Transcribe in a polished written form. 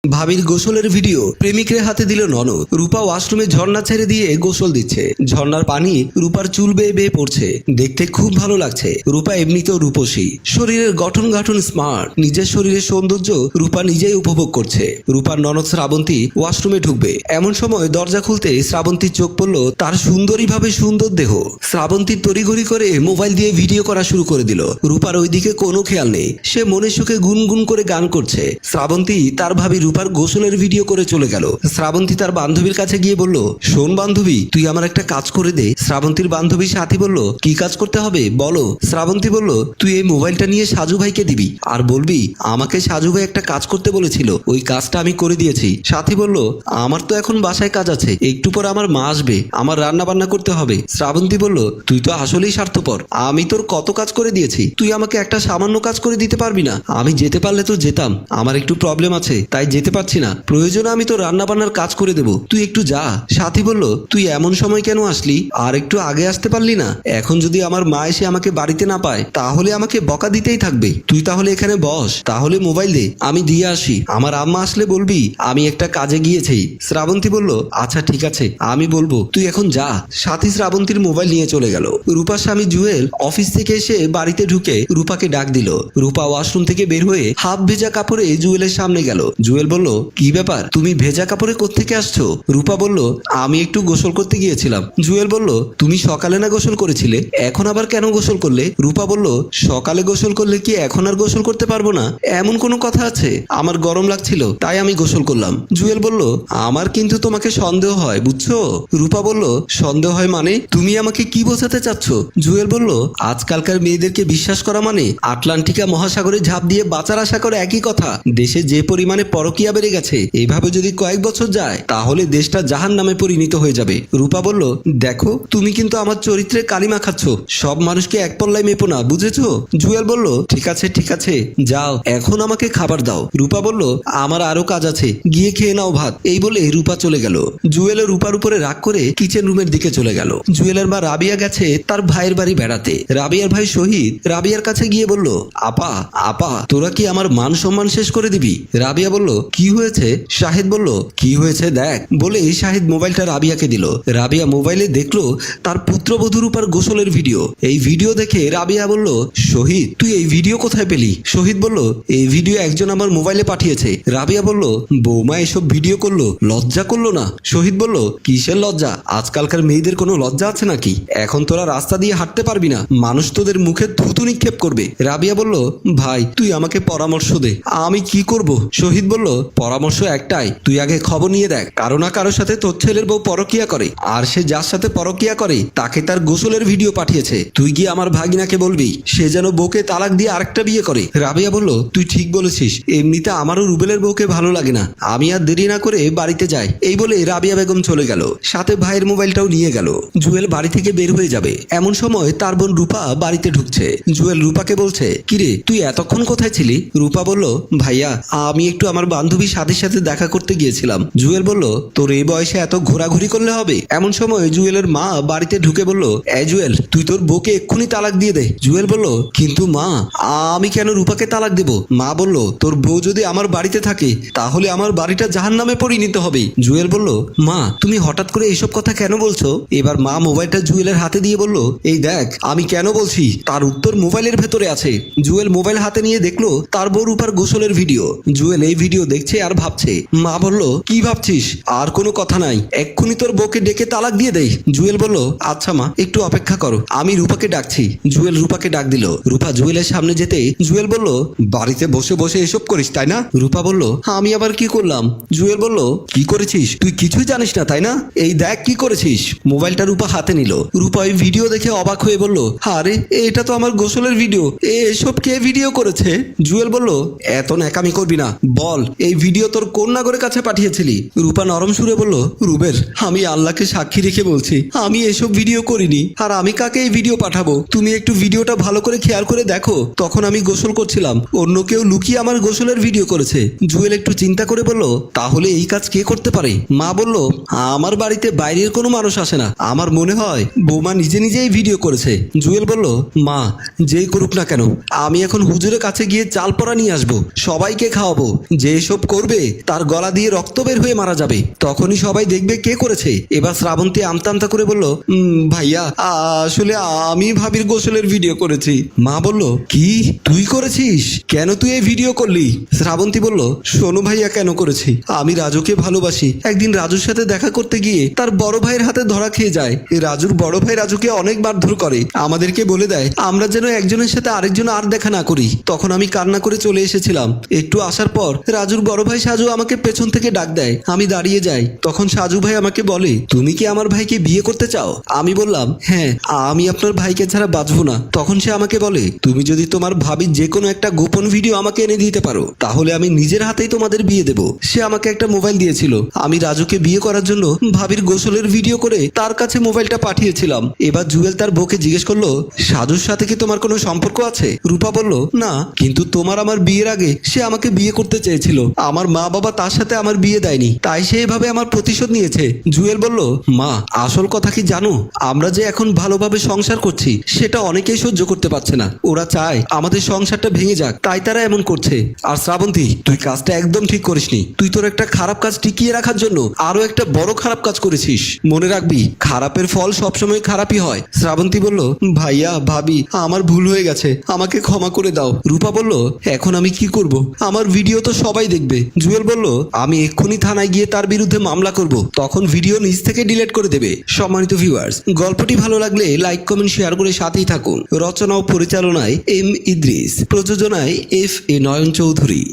ভাবির গোসলের ভিডিও প্রেমিকের হাতে দিল ননদ। রূপা ওয়াশরুমে ঝর্ণা ছেড়ে দিয়ে গোসল দিচ্ছে। ঝর্ণার পানি রূপার চুল বেয়ে বেয়ে পড়ছে। দেখতে খুব ভালো লাগছে। রূপা এমনিতেও রূপসী, শরীরের গঠন স্মার্ট। নিজের শরীরের সৌন্দর্য রূপা নিজেই উপভোগ করছে। রূপার ননদ শ্রাবন্তী ওয়াশরুমে ঢুকবে, এমন সময় দরজা খুলতে শ্রাবন্তীর চোখ পড়ল তার সুন্দরীভাবে সুন্দর দেহ। শ্রাবন্তী তড়িঘড়ি করে মোবাইল দিয়ে ভিডিও করা শুরু করে দিল। রূপার ওইদিকে কোনো খেয়াল নেই। সে মনের সুখে গুনগুন করে গান করছে। শ্রাবন্তী তার ভাবি রূপার গোসলের ভিডিও করে চলে গেল। শ্রাবন্তী তার বান্ধবীর কাছে গিয়ে বলল, শোন বান্ধবী, তুই আমার একটা কাজ করে দে। শ্রাবন্তীর বান্ধবী সাথী বলল, কি কাজ করতে হবে বলো। শ্রাবন্তী বলল, তুই এই মোবাইলটা নিয়ে সাজু ভাইকে দিবি আর বলবি আমাকে সাজু ভাই একটা কাজ করতে বলেছিল, ওই কাজটা আমি করে দিয়েছি। সাথী বলল, আমার তো এখন বাসায় কাজ আছে, একটু পর আমার মা আসবে, আমার রান্না বান্না করতে হবে। শ্রাবন্তী বলল, তুই তো আসলেই স্বার্থপর, আমি তোর কত কাজ করে দিয়েছি, তুই আমাকে একটা সামান্য কাজ করে দিতে পারবি না? আমি যেতে পারলে তো যেতাম, আমার একটু প্রবলেম আছে তাই যেতে পারছি না, প্রয়োজনে আমি তো রান্না বান্নার কাজ করে দেবো, তুই একটু যা। সাথী বলল, তুই এমন সময় কেন আসলি? আর একটু আগে আসতে পারলি না? এখন যদি আমার মা এসে আমাকে বাড়িতে না পায় তাহলে আমাকে বকা দিতেই থাকবে। তুই তাহলে এখানে বস, তাহলে মোবাইল দে, আমি দিয়ে আসি। আমার আম্মা আসলে বলবি আমি একটা কাজে গিয়েছি। শ্রাবন্তী বলল, আচ্ছা ঠিক আছে, আমি বলবো, তুই এখন যা। সাথী শ্রাবন্তীর মোবাইল নিয়ে চলে গেল। রূপার স্বামী জুয়েল অফিস থেকে এসে বাড়িতে ঢুকে রূপাকে ডাক দিল। রূপা ওয়াশরুম থেকে বের হয়ে হাফ ভেজা কাপড়ে জুয়েলের সামনে গেল। জুয়েল বলল, কি ব্যাপার, তুমি ভেজা কাপড়ে কোত্থেকে আসছো? রূপা বলল, আমি একটু গোসল করতে গিয়েছিলাম। জুয়েল বলল, তুমি সকালে না গোসল করেছিলে, এখন আবার কেন গোসল করলে? রূপা বলল, সকালে গোসল করলে কি এখন আর গোসল করতে পারবো না? এমন কোনো কথা আছে? আমার গরম লাগছিল তাই আমি গোসল করলাম। জুয়েল বলল, আমার কিন্তু তোমাকে সন্দেহ হয়, বুঝছো? রূপা বলল, সন্দেহ হয় মানে? তুমি আমাকে কি বোঝাতে চাচ্ছ? জুয়েল বলল, আজকালকার মেয়েদেরকে বিশ্বাস করা মানে আটলান্টিকা মহাসাগরে ঝাঁপ দিয়ে বাঁচার আশা করে একই কথা। দেশে যে পরিমাণে পরকীয়া বেড়ে গেছে, এইভাবে যদি কয়েক বছর যায় তাহলে দেশটা জাহান নামে পরিণত হয়ে যাবে। রূপা বলল, দেখো তুমি কিন্তু আমার চরিত্রে কালিমা খাচ্ছ, সব মানুষকে এক পল্লায় মেপো না, বুঝেছো? জুয়েল বলল, ঠিক আছে যাও, এখন আমাকে খাবার দাও। রূপা বলল, আমার আরো কাজ আছে, গিয়ে খেয়ে নাও ভাত। এই বলে রূপা চলে গেল। জুয়েলের রূপার উপরে রাগ করে কিচেন রুমের দিকে চলে গেল। জুয়েলের মা রাবিয়া গেছে তার ভাইয়ের বাড়ি বেড়াতে। রাবিয়ার ভাই শহীদ রাবিয়ার কাছে গিয়ে বলল, আপা তোরা কি আমার মান সম্মান শেষ করে দিবি? রাবিয়া বলল, কি হয়েছে? শাহিদ বলল, কি হয়েছে দেখ বলে শাহিদ মোবাইলটা রাবিয়াকে দিল। রাবিয়া মোবাইলে দেখলো তার পুত্রবধূ রূপার গোসলের ভিডিও। এই ভিডিও দেখে রাবিয়া বলল, শহীদ তুই এই ভিডিও কোথায় পেলি? শহীদ বলল, এই ভিডিও একজন আমার মোবাইলে পাঠিয়েছে। রাবিয়া বলল, বৌমা এসব ভিডিও করলো, লজ্জা করলো না? শহীদ বলল, কিসের লজ্জা? আজকালকার মেয়েদের কোনো লজ্জা আছে নাকি? এখন তোরা রাস্তা দিয়ে হাঁটতে পারবি না, মানুষ তোদের মুখে থুতু নিক্ষেপ করবে। রাবিয়া বলল, ভাই তুই আমাকে পরামর্শ দে, আমি কি করব? শহীদ বলল, পরামর্শ একটাই, তুই আগে খবর নিয়ে দেখ, কারো না কারোর সাথে তোর ছেলের বউ পরকিয়া করে, আর সে যার সাথে পরকিয়া করে তাকে তার গোসলের ভিডিও পাঠিয়েছে। তুই গিয়ে আমার ভাগিনাকে বলবি সে যেন বউকে তালাক দিয়ে আরেকটা বিয়ে করে। রাবিয়া বলল, তুই ঠিক বলেছিস, এমনিতে আমারও রুবেলের বউকে ভালো লাগে না, আমি আর দেরি না করে বাড়িতে যাই। এই বলে রাবিয়া বেগম চলে গেল, সাথে ভাইয়ের মোবাইলটাও নিয়ে গেল। জুয়েল বাড়ি থেকে বের হয়ে যাবে, এমন সময় তার বোন রূপা বাড়িতে ঢুকছে। জুয়েল রূপাকে বলছে, কিরে তুই এতক্ষণ কোথায় ছিলি? রূপা বলল, ভাইয়া আমি একটু আমার বান্ধবী সাথীর সাথে দেখা করতে গিয়েছিলাম। জুয়েল বলল, তোর এই বয়সে এত ঘোরাঘুরি করলে হবে? এমন সময় জুয়েলের মা বাড়িতে ঢুকে বলল, এই জুয়েল তুই তোর বউকে এক্ষুনি তালাক দিয়ে দে। জুয়েল বলল, কিন্তু মা আমি কেন রূপাকে তালাক দেব? মা বলল, তোর বউ যদি আমার বাড়িতে থাকে তাহলে আমার বাড়িটা জাহান্নামে পরিণত হবে। জুয়েল বলল, মা তুমি হঠাৎ করে এইসব কথা কেন বলছো? এবার মা মোবাইলটা জুয়েলের হাতে দিয়ে বলল, এই দেখ আমি কেন বলছি তার উত্তর মোবাইলের ভেতরে আছে। জুয়েল মোবাইল হাতে নিয়ে দেখলো তার বউ রূপার গোসলের ভিডিও। জুয়েল এই ভিডিও দেখছে আর ভাবছে। মা বলল, কি ভাবছিস? আর কোনো কথা নাই, এক্ষুনি তোর বউকে ডেকে তালাক দিয়ে দেয়। জুয়েল বলল, আচ্ছা মা একটু অপেক্ষা করো, আমি রূপাকে ডাকছি। জুয়েল রূপাকে ডাক দিল। রূপা জুয়েলের সামনে যেতে জুয়েল বলল, বাড়িতে বসে বসে এসব করিস তাই না? রূপা বলল, আমি আবার কি করলাম? জুয়েল বলল, কি করেছিস তুই কিছুই জানিস না তাই না? এই দেখ কি করেছিস। মোবাইলটা রূপা হাতে নিল। রূপা ওই ভিডিও দেখে অবাক হয়ে বলল, আরে এটা তো আমার গোসলের ভিডিও, এসব কে ভিডিও করেছে? জুয়েল বলল, এত ন্যাকামি করবি না, বল এই ভিডিও তোর কোন নাগরের কাছে পাঠিয়েছিলি? রূপা নরম সুরে বলল, রুবের, আমি আল্লাহকে সাক্ষী রেখে বলছি আমি এসব ভিডিও করিনি, আর আমি কাকে এই ভিডিও পাঠাবো? তুমি একটু ভিডিওটা ভালো করে খেয়াল করে দেখো, তখন আমি গোসল করছিলাম, অন্য কেউ লুকিয়ে আমার গোসলের ভিডিও করেছে। জুয়েল একটু চিন্তা করে বলল, তাহলে এই কাজ কে করতে পারে? মা বলল, আমার বাড়িতে বাইরের কোনো মানুষ আসে না, আমার মনে হয় বৌমা নিজে নিজেই ভিডিও করেছে। জুয়েল বলল, মা যেই করুক না কেন আমি এখন হুজুরের কাছে গিয়ে চাল পড়া নিয়ে আসবো, সবাইকে খাওয়াবো যে এসব এসব করবে তার গলা দিয়ে রক্ত বের হয়ে মারা যাবে, তখনই সবাই দেখবে কে করেছে। এবার শ্রাবন্তী আমতা আমতা করে বলল, ভাইয়া আসলে আমি ভাবির গোসলের ভিডিও করেছি। মা বলল, কি তুই করেছিস? কেন তুই এই ভিডিও করলি? শ্রাবন্তী বলল, শোনো ভাইয়া কেন করেছি। আমি রাজুকে ভালোবাসি। একদিন রাজুর সাথে দেখা করতে গিয়ে তার বড় ভাইয়ের হাতে ধরা খেয়ে যায়। রাজুর বড় ভাই রাজুকে অনেক মারধর করে, আমাদেরকে বলে দেয় আমরা যেন একজনের সাথে আরেকজন আর দেখা না করি। তখন আমি কান্না করে চলে এসেছিলাম। একটু আসার পর রাজুর বড় ভাই সাজু আমাকে পেছন থেকে ডাক দেয়। আমি দাঁড়িয়ে যাই। তখন সাজু ভাই আমাকে বলে, তুমি কি আমার ভাইকে বিয়ে করতে চাও? আমি বললাম, হ্যাঁ, আমি আপনার ভাইকে ছাড়া বাঁচবো না। তখন সে আমাকে বলে, তুমি যদি তোমার ভাবির যে কোনো একটা গোপন ভিডিও আমাকে এনে দিতে পারো তাহলে আমি নিজের হাতেই তোমাদের বিয়ে দেব। সে আমাকে একটা মোবাইল দিয়েছিল। আমি রাজুকে বিয়ে করার জন্য ভাবির গোসলের ভিডিও করে তার কাছে মোবাইলটা পাঠিয়েছিলাম। এবার জুয়েল তার বউকে জিজ্ঞেস করলো, সাজুর সাথে কি তোমার কোনো সম্পর্ক আছে? রূপা বলল, না, কিন্তু তোমার আমার বিয়ের আগে সে আমাকে বিয়ে করতে চেয়েছিল। আমার মা বাবা তার সাথে আমার বিয়ে দেয়নি, তাই সে এভাবে আমার প্রতিশোধ নিয়েছে। জুয়েল বলল, মা, আসল কথা কি জানো? আমরা যে এখন ভালোভাবে সংসার করছি সেটা অনেকেই সহ্য করতে পারছে না। ওরা চায় আমাদের সংসারটা ভেঙে যাক, তাই তারা এমন করছে। আর শ্রাবন্তী, তুই কাজটা একদম ঠিক করিসনি। তুই তোর একটা খারাপ কাজ টিকিয়ে রাখার জন্য আরো একটা বড় খারাপ কাজ করেছিস। মনে রাখবি, খারাপের ফল সবসময় খারাপই হয়। শ্রাবন্তী বলল, ভাইয়া ভাবি, আমার ভুল হয়ে গেছে, আমাকে ক্ষমা করে দাও। রূপা বলল, এখন আমি কি করব? আমার ভিডিও তো সবাই দেখবে। জুয়েল বলল, আমি এক্ষুনি থানায় গিয়ে তার বিরুদ্ধে মামলা করব, তখন ভিডিও নিজ থেকে ডিলিট করে দেবে। সম্মানিত ভিউয়ার্স, গল্পটি ভালো লাগলে লাইক কমেন্ট শেয়ার করে সাথেই থাকুন। রচনা ও পরিচালনায় এম ইদ্রিস, প্রযোজনায় এফ এ নয়ন চৌধুরী।